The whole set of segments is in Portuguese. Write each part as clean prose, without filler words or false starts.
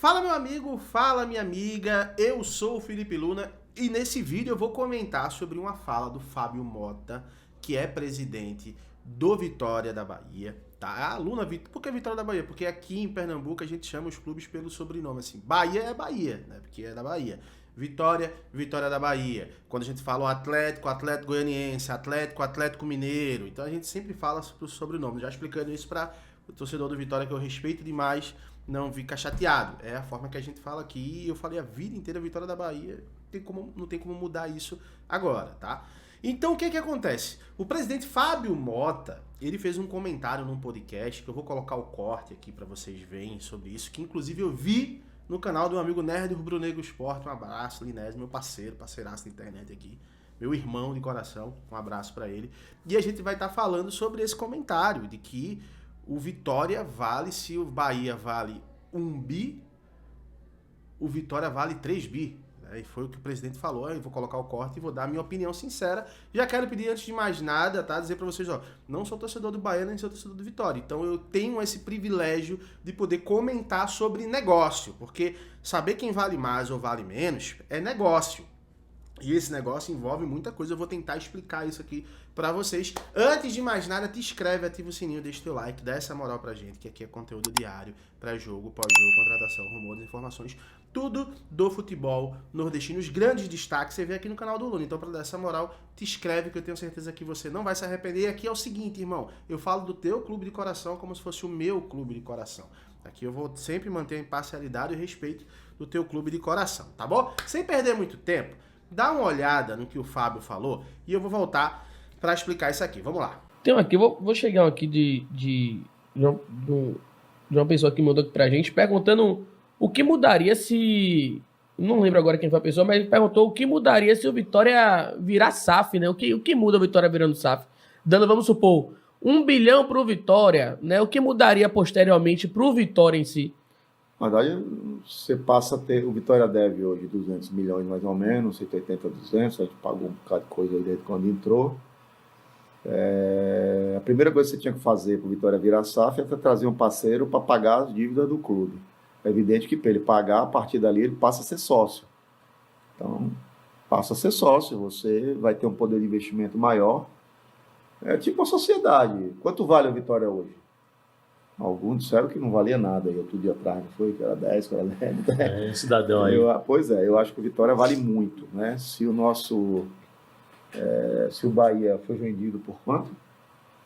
Fala meu amigo, fala minha amiga, eu sou o Felipe Luna e nesse vídeo eu vou comentar sobre uma fala do Fábio Mota, que é presidente do Vitória da Bahia, tá? Luna, por que Vitória da Bahia? Porque aqui em Pernambuco a gente chama os clubes pelo sobrenome, assim, Bahia é Bahia, né? Porque é da Bahia. Vitória, Vitória da Bahia. Quando a gente fala o Atlético, Atlético Goianiense, Atlético, Atlético Mineiro. Então a gente sempre fala sobre o sobrenome. Já explicando isso para o torcedor do Vitória, que eu respeito demais, não fica chateado. É a forma que a gente fala aqui. Eu falei a vida inteira Vitória da Bahia. Não tem como mudar isso agora, tá? Então o que acontece? O presidente Fábio Mota, ele fez um comentário num podcast, que eu vou colocar o corte aqui para vocês verem sobre isso, que inclusive eu vi no canal do meu amigo Nerd Rubro Negro Esporte. Um abraço, Linésio, meu parceiraço da internet aqui, meu irmão de coração, um abraço para ele. E a gente vai estar falando sobre esse comentário, de que o Vitória vale, se o Bahia vale 1 bi, o Vitória vale 3 bi. E foi o que o presidente falou. Eu vou colocar o corte e vou dar a minha opinião sincera. Já quero pedir, antes de mais nada, tá? Dizer pra vocês, ó, não sou torcedor do Bahia, nem sou torcedor do Vitória. Então eu tenho esse privilégio de poder comentar sobre negócio. Porque saber quem vale mais ou vale menos é negócio. E esse negócio envolve muita coisa. Eu vou tentar explicar isso aqui pra vocês. Antes de mais nada, te inscreve, ativa o sininho, deixa o teu like, dá essa moral pra gente, que aqui é conteúdo diário, pré-jogo, pós-jogo, contratação, rumores, informações, tudo do futebol nordestino, os grandes destaques você vê aqui no canal do Luna. Então, pra dar essa moral, te inscreve, que eu tenho certeza que você não vai se arrepender. E aqui é o seguinte, irmão, eu falo do teu clube de coração como se fosse o meu clube de coração. Aqui eu vou sempre manter a imparcialidade e o respeito do teu clube de coração, tá bom? Sem perder muito tempo, dá uma olhada no que o Fábio falou e eu vou voltar para explicar isso aqui. Vamos lá. Tem um aqui, vou chegar aqui de uma pessoa que mandou aqui pra gente perguntando o que mudaria se... Não lembro agora quem foi a pessoa, mas ele perguntou o que mudaria se o Vitória virar SAF, né? O que muda o Vitória virando SAF? Dando, vamos supor, 1 bilhão pro Vitória, né? O que mudaria posteriormente pro Vitória em si? Na verdade, você passa a ter... O Vitória deve hoje 200 milhões mais ou menos, 180, 200, a gente pagou um bocado de coisa aí desde quando entrou. A primeira coisa que você tinha que fazer para o Vitória virar SAF é trazer um parceiro para pagar as dívidas do clube. É evidente que para ele pagar, a partir dali ele passa a ser sócio. Então, passa a ser sócio, você vai ter um poder de investimento maior. É tipo a sociedade. Quanto vale a Vitória hoje? Alguns disseram que não valia nada aí outro dia atrás, não foi? Que era 10, que era 10. Cidadão aí. Pois é, eu acho que o Vitória vale muito, né? Se o nosso... se o Bahia foi vendido por quanto?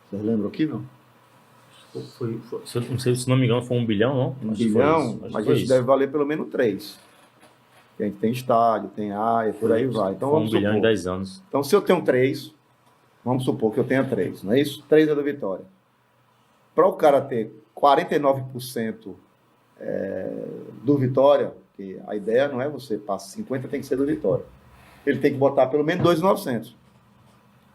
Vocês lembram aqui, não? Não sei se não me engano, foi 1 bilhão, não? 1 bilhão, mas a gente deve valer pelo menos 3. A gente tem estádio, tem área, por aí vai. Então, foi 1 bilhão em 10 anos. Então, se eu tenho 3, vamos supor que eu tenha 3, não é isso? 3 é do Vitória. Para o cara ter 49% do Vitória, que a ideia não é você passar 50, tem que ser do Vitória. Ele tem que botar pelo menos 2.900.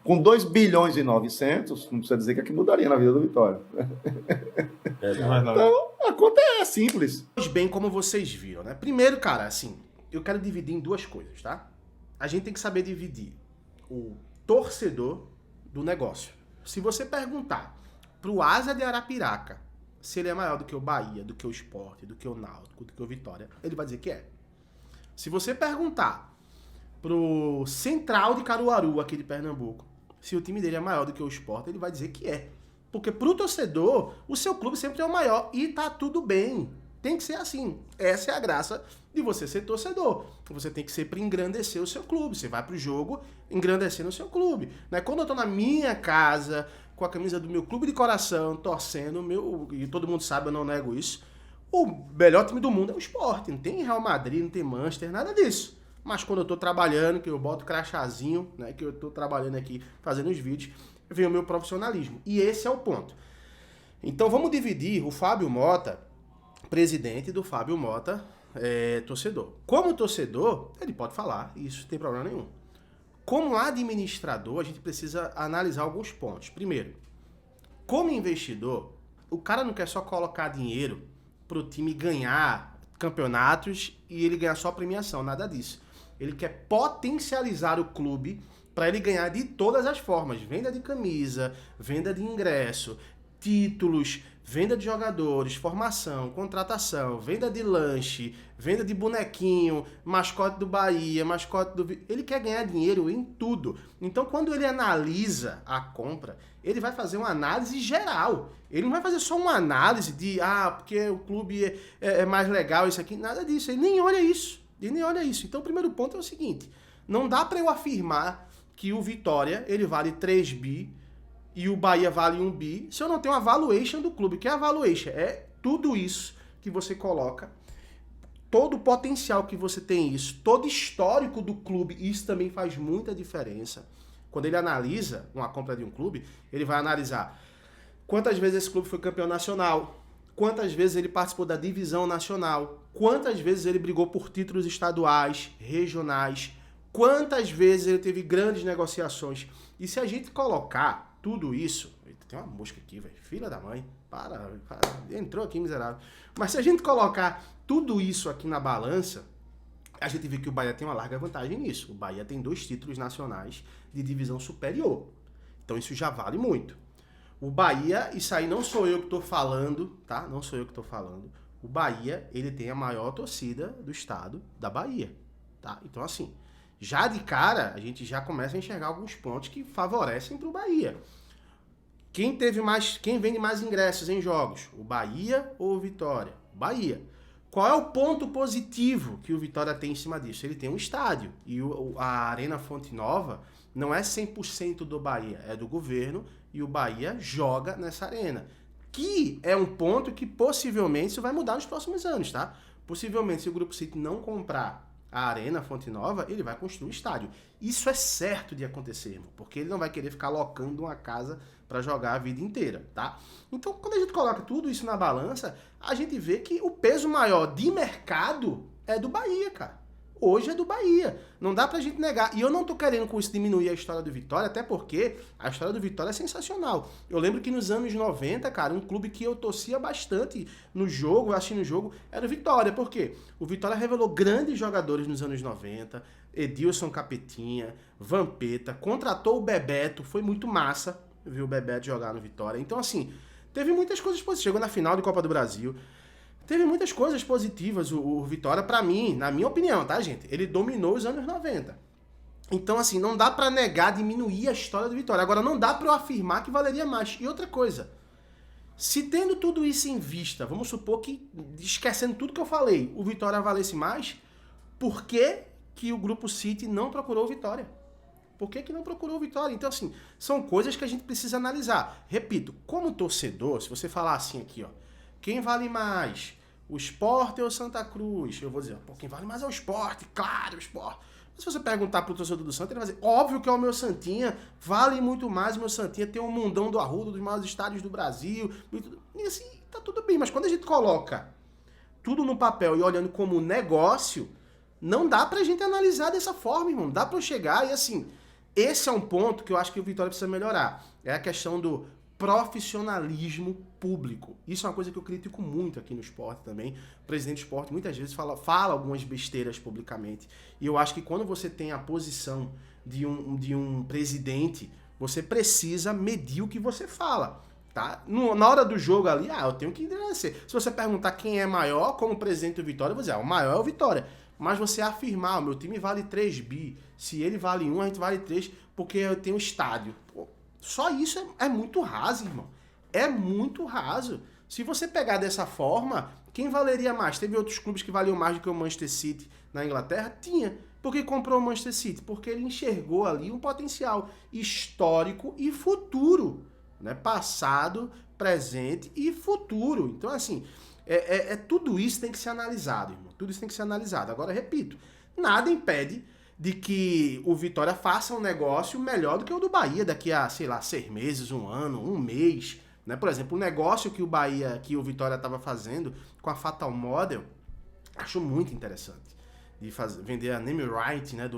Com 2 bilhões e 900, não precisa dizer que aqui mudaria na vida do Vitória. Então, a conta é simples. Pois bem, como vocês viram, né? Primeiro, cara, assim, eu quero dividir em duas coisas, tá? A gente tem que saber dividir o torcedor do negócio. Se você perguntar pro Asa de Arapiraca se ele é maior do que o Bahia, do que o Sport, do que o Náutico, do que o Vitória, ele vai dizer que é. Se você perguntar pro Central de Caruaru, aqui de Pernambuco, se o time dele é maior do que o Sport, ele vai dizer que é. Porque pro torcedor, o seu clube sempre é o maior e tá tudo bem. Tem que ser assim. Essa é a graça de você ser torcedor. Você tem que sempre engrandecer o seu clube. Você vai pro jogo engrandecendo o seu clube. Né? Quando eu tô na minha casa, com a camisa do meu clube de coração, torcendo, e todo mundo sabe, eu não nego isso, o melhor time do mundo é o Sport. Não tem Real Madrid, não tem Manchester, nada disso. Mas quando eu tô trabalhando, que eu boto crachazinho, né, que eu tô trabalhando aqui, fazendo os vídeos, vem o meu profissionalismo. E esse é o ponto. Então vamos dividir o Fábio Mota, presidente do Fábio Mota, torcedor. Como torcedor, ele pode falar, isso não tem problema nenhum. Como administrador, a gente precisa analisar alguns pontos. Primeiro, como investidor, o cara não quer só colocar dinheiro pro time ganhar campeonatos e ele ganhar só premiação, nada disso. Ele quer potencializar o clube para ele ganhar de todas as formas. Venda de camisa, venda de ingresso, títulos, venda de jogadores, formação, contratação, venda de lanche, venda de bonequinho, mascote do Bahia, mascote do... Ele quer ganhar dinheiro em tudo. Então, quando ele analisa a compra, ele vai fazer uma análise geral. Ele não vai fazer só uma análise de, porque o clube é mais legal, isso aqui. Nada disso. Ele nem olha isso. Ele nem olha isso. Então, o primeiro ponto é o seguinte. Não dá para eu afirmar que o Vitória, ele vale 3 bi e o Bahia vale 1 bi, se eu não tenho a valuation do clube. Que é a valuation? É tudo isso que você coloca, todo o potencial que você tem isso, todo histórico do clube, isso também faz muita diferença. Quando ele analisa uma compra de um clube, ele vai analisar quantas vezes esse clube foi campeão nacional, quantas vezes ele participou da divisão nacional, quantas vezes ele brigou por títulos estaduais, regionais, quantas vezes ele teve grandes negociações. E se a gente colocar tudo isso... Eita, tem uma mosca aqui, velho. Filha da mãe. Para. Entrou aqui, miserável. Mas se a gente colocar tudo isso aqui na balança, a gente vê que o Bahia tem uma larga vantagem nisso. O Bahia tem 2 títulos nacionais de divisão superior. Então isso já vale muito. O Bahia, isso aí não sou eu que estou falando, tá? Não sou eu que estou falando. O Bahia, ele tem a maior torcida do estado da Bahia, tá? Então assim... Já de cara, a gente já começa a enxergar alguns pontos que favorecem para o Bahia. Quem vende mais ingressos em jogos? O Bahia ou o Vitória? O Bahia. Qual é o ponto positivo que o Vitória tem em cima disso? Ele tem um estádio. E a Arena Fonte Nova não é 100% do Bahia, é do governo, e o Bahia joga nessa arena. Que é um ponto que possivelmente isso vai mudar nos próximos anos, tá? Possivelmente, se o Grupo City não comprar a Arena Fonte Nova, ele vai construir um estádio. Isso é certo de acontecer, irmão, porque ele não vai querer ficar locando uma casa para jogar a vida inteira, tá? Então, quando a gente coloca tudo isso na balança, a gente vê que o peso maior de mercado é do Bahia, cara. Hoje é do Bahia. Não dá pra gente negar. E eu não tô querendo com isso diminuir a história do Vitória, até porque a história do Vitória é sensacional. Eu lembro que nos anos 90, cara, um clube que eu torcia bastante no jogo, assistindo o jogo, era o Vitória. Por quê? O Vitória revelou grandes jogadores nos anos 90, Edilson Capetinha, Vampeta, contratou o Bebeto, foi muito massa ver o Bebeto jogar no Vitória. Então, assim, teve muitas coisas positivas. Chegou na final de Copa do Brasil. Teve muitas coisas positivas o Vitória, pra mim, na minha opinião, tá, gente? Ele dominou os anos 90. Então, assim, não dá pra negar, diminuir a história do Vitória. Agora, não dá pra eu afirmar que valeria mais. E outra coisa, se tendo tudo isso em vista, vamos supor que, esquecendo tudo que eu falei, o Vitória valesse mais, por que que o Grupo City não procurou o Vitória? Por que que não procurou o Vitória? Então, assim, são coisas que a gente precisa analisar. Repito, como torcedor, se você falar assim aqui, ó, quem vale mais? O Sport ou o Santa Cruz? Eu vou dizer, pô, quem vale mais é o Sport, claro, o Sport. Mas se você perguntar pro torcedor do Santa, ele vai dizer, óbvio que é o meu Santinha, vale muito mais o meu Santinha, tem um mundão do Arruda, dos maiores estádios do Brasil, e assim, tá tudo bem. Mas quando a gente coloca tudo no papel e olhando como negócio, não dá pra gente analisar dessa forma, irmão. Dá pra eu chegar e assim, esse é um ponto que eu acho que o Vitória precisa melhorar. É a questão do profissionalismo público. Isso é uma coisa que eu critico muito aqui no esporte também. O presidente do esporte muitas vezes fala algumas besteiras publicamente. E eu acho que quando você tem a posição de um presidente, você precisa medir o que você fala. Tá? Na hora do jogo ali, eu tenho que endurecer. Se você perguntar quem é maior como presidente do Vitória, eu vou dizer, o maior é o Vitória. Mas você afirmar, meu time vale 3 bi, se ele vale 1, a gente vale 3, porque eu tenho estádio. Pô, só isso é muito raso, irmão. É muito raso. Se você pegar dessa forma, quem valeria mais? Teve outros clubes que valiam mais do que o Manchester City na Inglaterra? Tinha. Por que comprou o Manchester City? Porque ele enxergou ali um potencial histórico e futuro. Né? Passado, presente e futuro. Então, assim, tudo isso tem que ser analisado, irmão. Tudo isso tem que ser analisado. Agora, repito, nada impede de que o Vitória faça um negócio melhor do que o do Bahia daqui a, sei lá, 6 meses, 1 ano, 1 mês. Né? Por exemplo, o negócio que o Vitória estava fazendo com a Fatal Model, acho muito interessante. De vender a name right, né,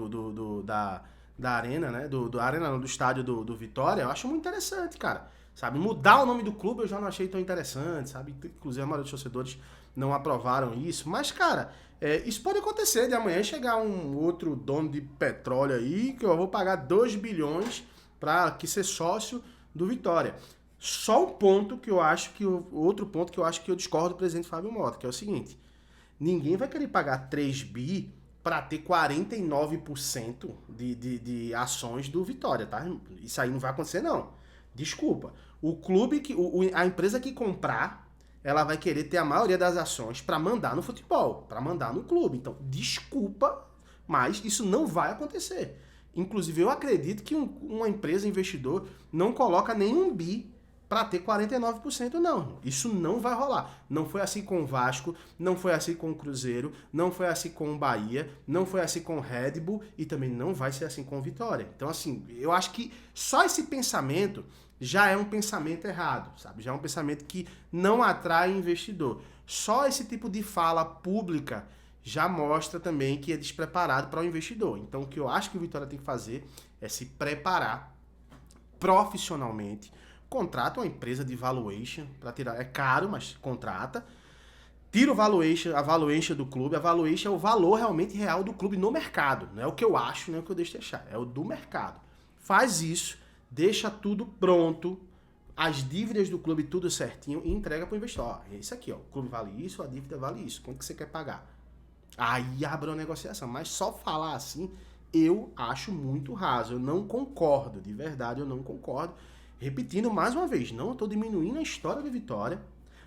da arena, né, do estádio do Vitória, eu acho muito interessante, cara. Sabe, mudar o nome do clube eu já não achei tão interessante, sabe? Inclusive a maioria dos torcedores não aprovaram isso. Mas, cara, isso pode acontecer de amanhã chegar um outro dono de petróleo aí, que eu vou pagar 2 bilhões para ser sócio do Vitória. Só um ponto que eu acho que outro ponto que eu acho que eu discordo do presidente Fábio Mota, que é o seguinte: ninguém vai querer pagar 3 bi para ter 49% de ações do Vitória, tá? Isso aí não vai acontecer, não. Desculpa. O clube a empresa que comprar, ela vai querer ter a maioria das ações para mandar no futebol, para mandar no clube. Então, desculpa, mas isso não vai acontecer. Inclusive, eu acredito que uma empresa investidor não coloca nenhum bi para ter 49%, não. Isso não vai rolar. Não foi assim com o Vasco, não foi assim com o Cruzeiro, não foi assim com o Bahia, não foi assim com o Red Bull e também não vai ser assim com o Vitória. Então, assim, eu acho que só esse pensamento já é um pensamento errado, sabe? Já é um pensamento que não atrai investidor. Só esse tipo de fala pública já mostra também que é despreparado para o investidor. Então, o que eu acho que o Vitória tem que fazer é se preparar profissionalmente. Contrata uma empresa de valuation para tirar. É caro, mas contrata. Tira o valuation, a valuation do clube. A valuation é o valor realmente real do clube no mercado. Não é o que eu acho, não é o que eu deixo de achar. É o do mercado. Faz isso, deixa tudo pronto, as dívidas do clube tudo certinho e entrega para o investidor. Ó, é isso aqui, ó. O clube vale isso, a dívida vale isso. Quanto que você quer pagar? Aí abre uma negociação. Mas só falar assim, eu acho muito raso. Eu não concordo, de verdade, eu não concordo. Repetindo mais uma vez, não estou diminuindo a história do Vitória,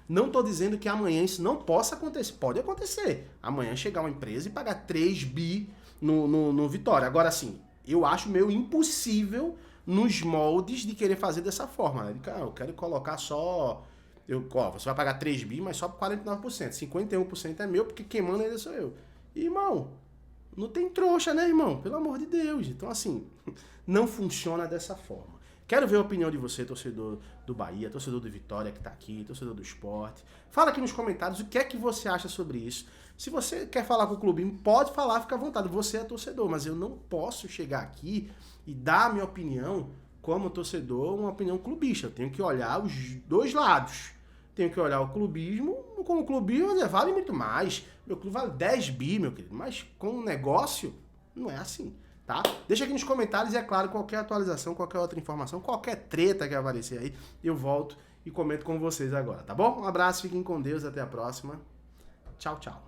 não estou dizendo que amanhã isso não possa acontecer, pode acontecer. Amanhã chegar uma empresa e pagar 3 bi no Vitória. Agora sim, eu acho meio impossível nos moldes de querer fazer dessa forma. Né? Eu quero colocar só... você vai pagar 3 bi, mas só por 49%. 51% é meu, porque quem manda ainda sou eu. E, irmão, não tem trouxa, né, irmão? Pelo amor de Deus. Então, assim, não funciona dessa forma. Quero ver a opinião de você, torcedor do Bahia, torcedor do Vitória que tá aqui, torcedor do Sport. Fala aqui nos comentários o que é que você acha sobre isso. Se você quer falar com o clubinho, pode falar, fica à vontade. Você é torcedor, mas eu não posso chegar aqui e dar a minha opinião como torcedor, uma opinião clubista. Eu tenho que olhar os dois lados. Tenho que olhar o clubismo, como clubismo vale muito mais. Meu clube vale 10 bi, meu querido, mas com um negócio não é assim. Tá? Deixa aqui nos comentários e, é claro, qualquer atualização, qualquer outra informação, qualquer treta que aparecer aí, eu volto e comento com vocês agora, tá bom? Um abraço, fiquem com Deus, até a próxima. Tchau, tchau.